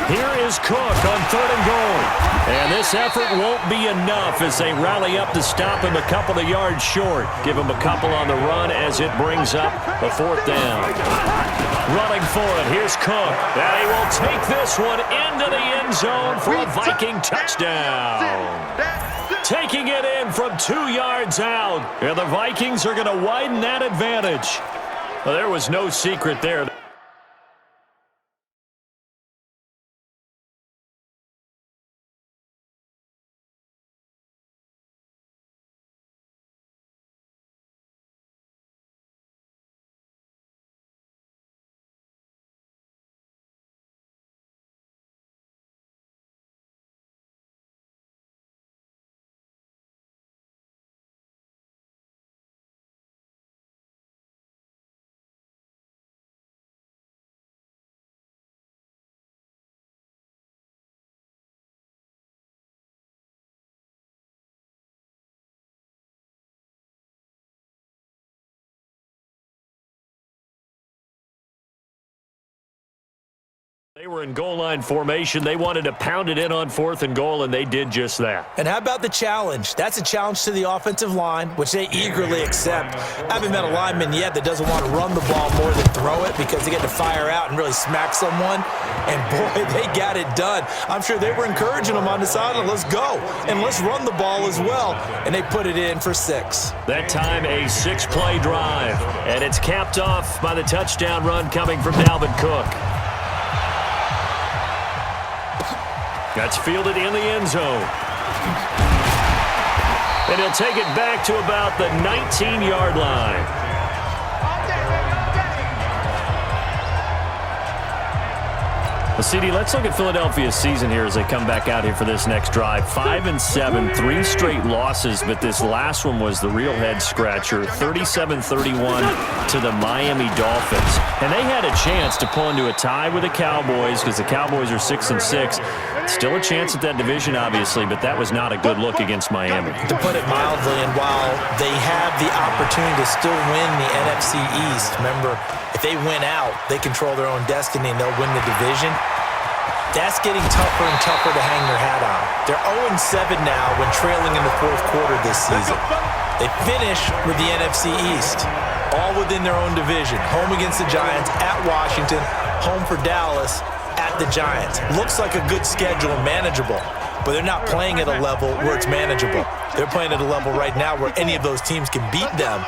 Here is Cook on 3rd and goal. And this effort won't be enough as they rally up to stop him a couple of yards short. Give him a couple on the run as it brings up a 4th down. Running for it, here's Cook. And he will take this one into the end zone for a Viking touchdown. Taking it in from 2 yards out. And the Vikings are going to widen that advantage. Well, there was no secret there. They were in goal line formation. They wanted to pound it in on 4th and goal, and they did just that. And how about the challenge? That's a challenge to the offensive line, which they eagerly accept. I haven't met a lineman yet that doesn't want to run the ball more than throw it because they get to fire out and really smack someone. And, boy, they got it done. I'm sure they were encouraging them on the sideline. Let's go, and let's run the ball as well. And they put it in for 6. That time a 6-play drive, and it's capped off by the touchdown run coming from Dalvin Cook. That's fielded in the end zone. And he'll take it back to about the 19-yard line. Well, CD, let's look at Philadelphia's season here as they come back out here for this next drive. 5-7, 3 straight losses, but this last one was the real head-scratcher. 37-31 to the Miami Dolphins. And they had a chance to pull into a tie with the Cowboys because the Cowboys are 6-6. Still a chance at that division, obviously, but that was not a good look against Miami. To put it mildly, and while they have the opportunity to still win the NFC East, remember, if they win out, they control their own destiny and they'll win the division. That's getting tougher and tougher to hang their hat on. They're 0-7 now when trailing in the 4th quarter this season. They finish with the NFC East, all within their own division. Home against the Giants, at Washington, home for Dallas, at the Giants. Looks like a good schedule and manageable, but they're not playing at a level where it's manageable. They're playing at a level right now where any of those teams can beat them.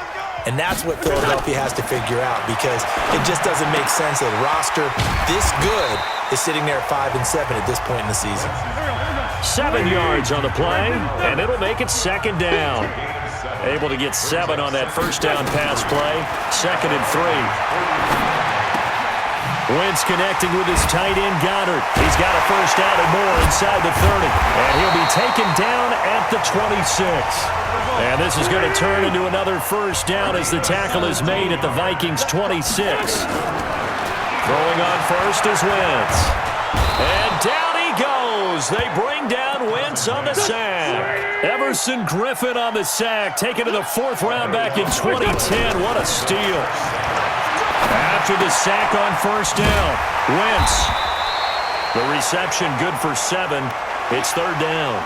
And that's what Philadelphia has to figure out because it just doesn't make sense that a roster this good is sitting there at 5-7 at this point in the season. 7 yards on the play, and it'll make it 2nd down. Able to get 7 on that 1st down pass play. 2nd and 3. Wentz connecting with his tight end, Goddard. He's got a 1st down and more inside the 30. And he'll be taken down at the 26. And this is going to turn into another 1st down as the tackle is made at the Vikings' 26. Throwing on 1st is Wentz. And down he goes. They bring down Wentz on the sack. Everson Griffin on the sack, taken to the 4th round back in 2010. What a steal. After the sack on 1st down, Wentz. The reception good for 7. It's 3rd down.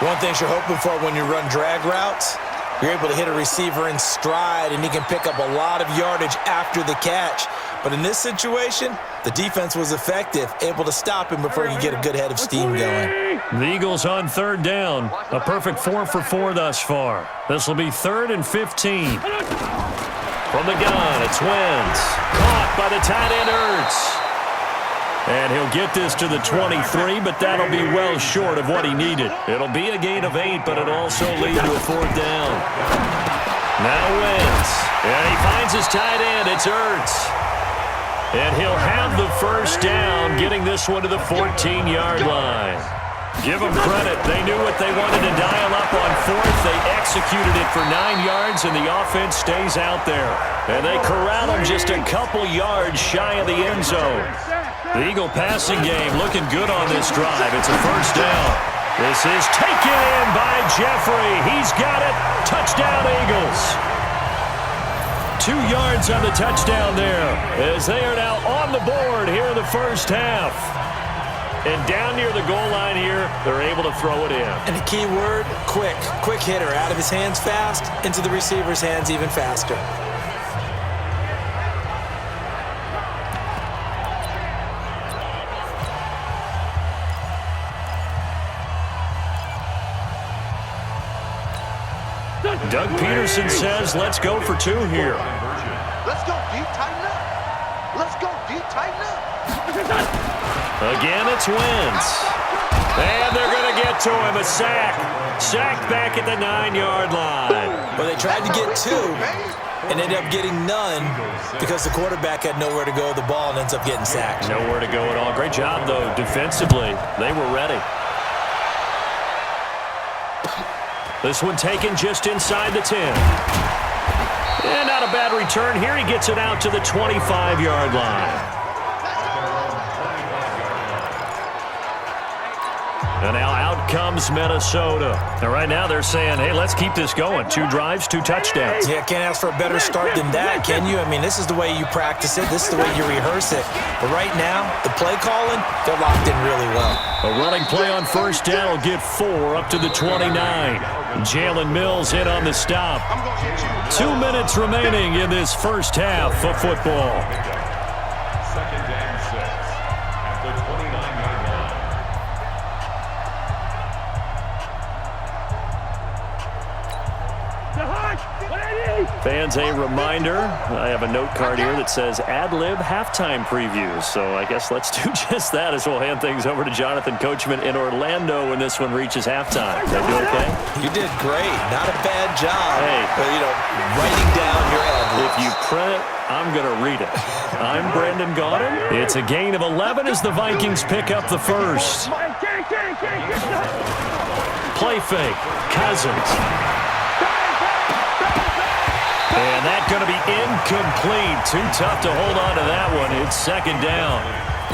One thing you're hoping for when you run drag routes, you're able to hit a receiver in stride and he can pick up a lot of yardage after the catch. But in this situation, the defense was effective, able to stop him before he could get a good head of steam going. The Eagles on 3rd down. A perfect 4 for 4 thus far. This will be 3rd and 15. From the gun, it's Wentz. Caught by the tight end, Ertz. And he'll get this to the 23, but that'll be well short of what he needed. It'll be a gain of 8, but it'll also lead to a 4th down. Now Wentz. And he finds his tight end. It's Ertz. And he'll have the 1st down, getting this one to the 14-yard line. Give them credit. They knew what they wanted to dial up on 4th. They executed it for 9 yards, and the offense stays out there. And they corral them just a couple yards shy of the end zone. The Eagle passing game looking good on this drive. It's a 1st down. This is taken in by Jeffrey. He's got it. Touchdown, Eagles. 2 yards on the touchdown there, as they are now on the board here in the first half. And down near the goal line here, they're able to throw it in. And the key word, quick. Quick hitter. Out of his hands fast, into the receiver's hands even faster. Doug Peterson says, let's go for 2 here. Let's go deep, tighten up. Let's go deep, tighten up. Again, it's Wentz. And they're going to get to him. A sack. Sacked back at the 9-yard line. Well, they tried to get 2 and ended up getting none because the quarterback had nowhere to go with the ball and ends up getting sacked. Nowhere to go at all. Great job, though, defensively. They were ready. This one taken just inside the 10. And not a bad return here. He gets it out to the 25-yard line. And now out comes Minnesota. And right now they're saying, hey, let's keep this going. 2 drives, 2 touchdowns. Yeah, can't ask for a better start than that, can you? I mean, this is the way you practice it. This is the way you rehearse it. But right now, the play calling, they're locked in really well. A running play on first down will get 4 up to the 29. Jalen Mills in on the stop. 2 minutes remaining in this first half of football. Second down 6 at the 29-yard line. Fans, a reminder, I have a note card here that says ad-lib halftime previews. So I guess let's do just that as we'll hand things over to Jonathan Coachman in Orlando when this one reaches halftime. Did I do okay? You did great. Not a bad job. Hey. But, writing down your ad-libs. If you print it, I'm going to read it. I'm Brendan Gaudin. It's a gain of 11 as the Vikings pick up the first. Play fake. Cousins. And that's going to be incomplete. Too tough to hold on to that one. It's second down.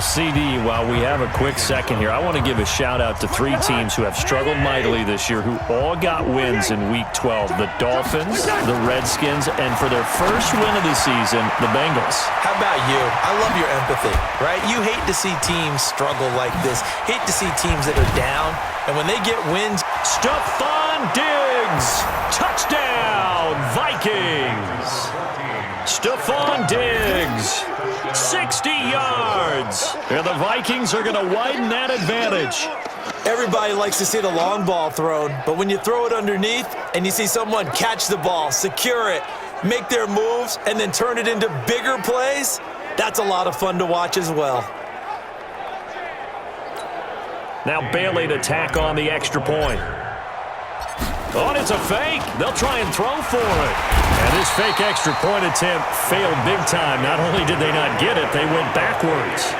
CD, while we have a quick second here, I want to give a shout-out to 3 teams who have struggled mightily this year, who all got wins in Week 12. The Dolphins, the Redskins, and for their first win of the season, the Bengals. How about you? I love your empathy, right? You hate to see teams struggle like this. Hate to see teams that are down. And when they get wins, Stephon Diggs, touchdown, Vikings. Stephon Diggs, 60 yards. And the Vikings are going to widen that advantage. everybody likes to see the long ball thrown, but when you throw it underneath and you see someone catch the ball, secure it, make their moves, and then turn it into bigger plays, that's a lot of fun to watch as well. Now Bailey to tack on the extra point. Oh, and it's a fake. They'll try and throw for it. And this fake extra point attempt failed big time. Not only did they not get it, they went backwards.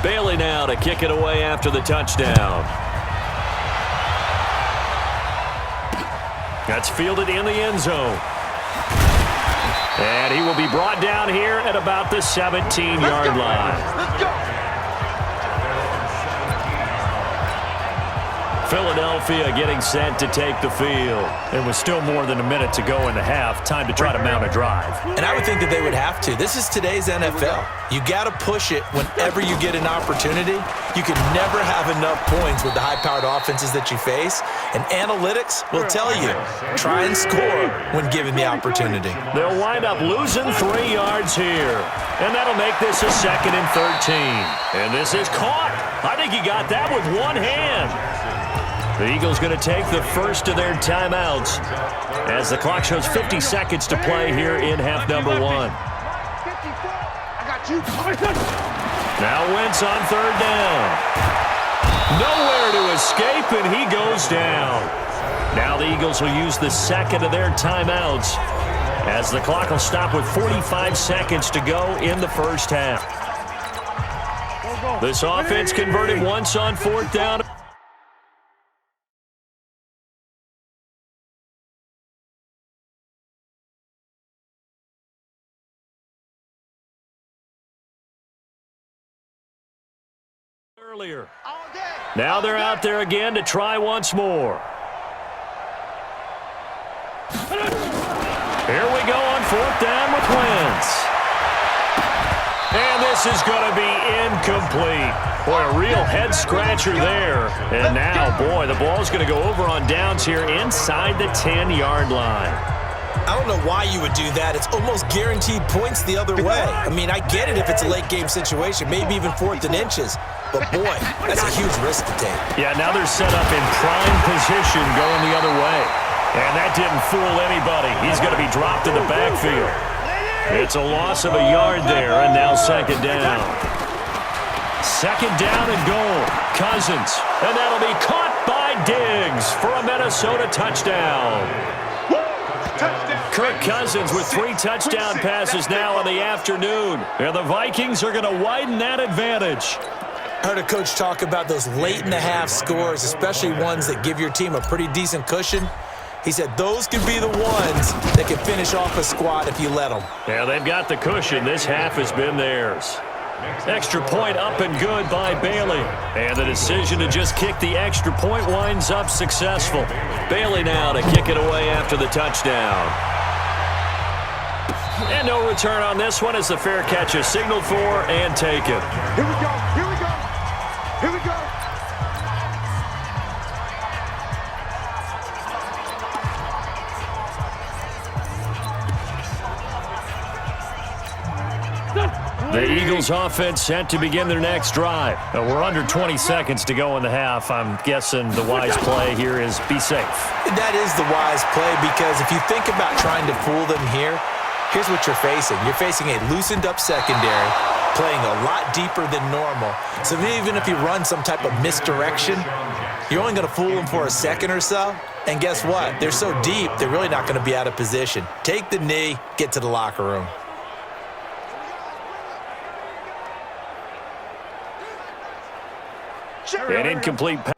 Bailey now to kick it away after the touchdown. That's fielded in the end zone. And he will be brought down here at about the 17-yard line. Let's go. Philadelphia getting set to take the field. There was still more than a minute to go in the half. Time to try to mount a drive. And I would think that they would have to. This is today's NFL. You got to push it whenever you get an opportunity. You can never have enough points with the high-powered offenses that you face. And analytics will tell you, try and score when given the opportunity. They'll wind up losing 3 yards here. And that'll make this a 2nd and 13. And this is caught. I think he got that with one hand. The Eagles going to take the first of their timeouts as the clock shows 50 seconds to play here in half number 1. I got you. Now Wentz on 3rd down. Nowhere to escape, and he goes down. Now the Eagles will use the 2nd of their timeouts as the clock will stop with 45 seconds to go in the first half. This offense converted once on 4th down. earlier. All day. Now they're out there again to try once more. Here we go on 4th down with Wentz. And this is going to be incomplete. Boy, a real head-scratcher there. And now, boy, the ball's going to go over on downs here inside the 10-yard line. I don't know why you would do that. It's almost guaranteed points the other way. I mean, I get it if it's a late-game situation, maybe even 4th and inches. But, boy, that's a huge risk to take. Yeah, now they're set up in prime position going the other way. And that didn't fool anybody. He's going to be dropped in the backfield. It's a loss of a yard there, and now 2nd down. 2nd down and goal. Cousins, and that'll be caught by Diggs for a Minnesota touchdown. Kirk Cousins with 3 touchdown passes now in the afternoon. And the Vikings are going to widen that advantage. I heard a coach talk about those late-in-the-half scores, especially ones that give your team a pretty decent cushion. He said those could be the ones that can finish off a squad if you let them. Yeah, they've got the cushion. This half has been theirs. Extra point up and good by Bailey. And the decision to just kick the extra point winds up successful. Bailey now to kick it away after the touchdown. And no return on this one as the fair catch is signaled for and taken. Here we go. Here we go. Here we go. The Eagles offense set to begin their next drive. We're under 20 seconds to go in the half. I'm guessing the wise play here is be safe. That is the wise play because if you think about trying to fool them here, here's what you're facing. You're facing a loosened up secondary, playing a lot deeper than normal. So even if you run some type of misdirection, you're only going to fool them for a second or so. And guess what? They're so deep, they're really not going to be out of position. Take the knee, get to the locker room. An incomplete pass.